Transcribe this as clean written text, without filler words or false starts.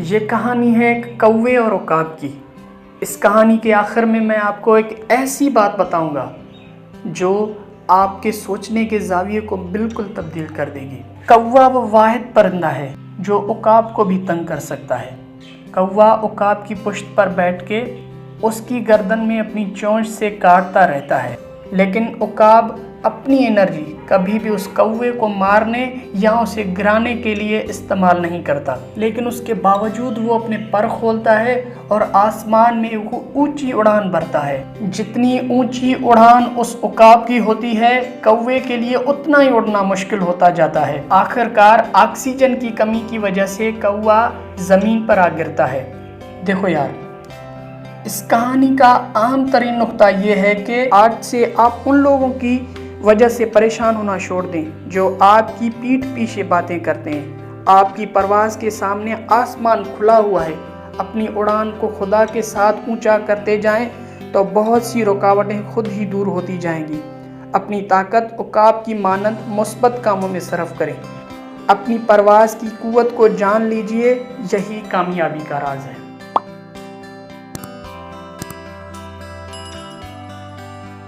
یہ کہانی ہے ایک کوے اور عقاب کی۔ اس کہانی کے آخر میں میں آپ کو ایک ایسی بات بتاؤں گا جو آپ کے سوچنے کے زاویے کو بالکل تبدیل کر دے گی۔ کوا وہ واحد پرندہ ہے جو عقاب کو بھی تنگ کر سکتا ہے۔ کوا عقاب کی پشت پر بیٹھ کے اس کی گردن میں اپنی چونچ سے کاٹتا رہتا ہے، لیکن عقاب اپنی انرجی کبھی بھی اس کوے کو مارنے یا اسے گرانے کے لیے استعمال نہیں کرتا، لیکن اس کے باوجود وہ اپنے پر کھولتا ہے اور آسمان میں وہ اونچی اڑان بھرتا ہے۔ جتنی اونچی اڑان اس عقاب کی ہوتی ہے، کوے کے لیے اتنا ہی اڑنا مشکل ہوتا جاتا ہے۔ آخر کار آکسیجن کی کمی کی وجہ سے کوا زمین پر آ گرتا ہے۔ دیکھو یار، اس کہانی کا عام ترین نقطہ یہ ہے کہ آج سے آپ ان لوگوں کی وجہ سے پریشان ہونا چھوڑ دیں جو آپ کی پیٹھ پیچھے باتیں کرتے ہیں۔ آپ کی پرواز کے سامنے آسمان کھلا ہوا ہے، اپنی اڑان کو خدا کے ساتھ اونچا کرتے جائیں تو بہت سی رکاوٹیں خود ہی دور ہوتی جائیں گی۔ اپنی طاقت عقاب کی مانند مثبت کاموں میں صرف کریں۔ اپنی پرواز کی قوت کو جان لیجئے، یہی کامیابی کا راز ہے۔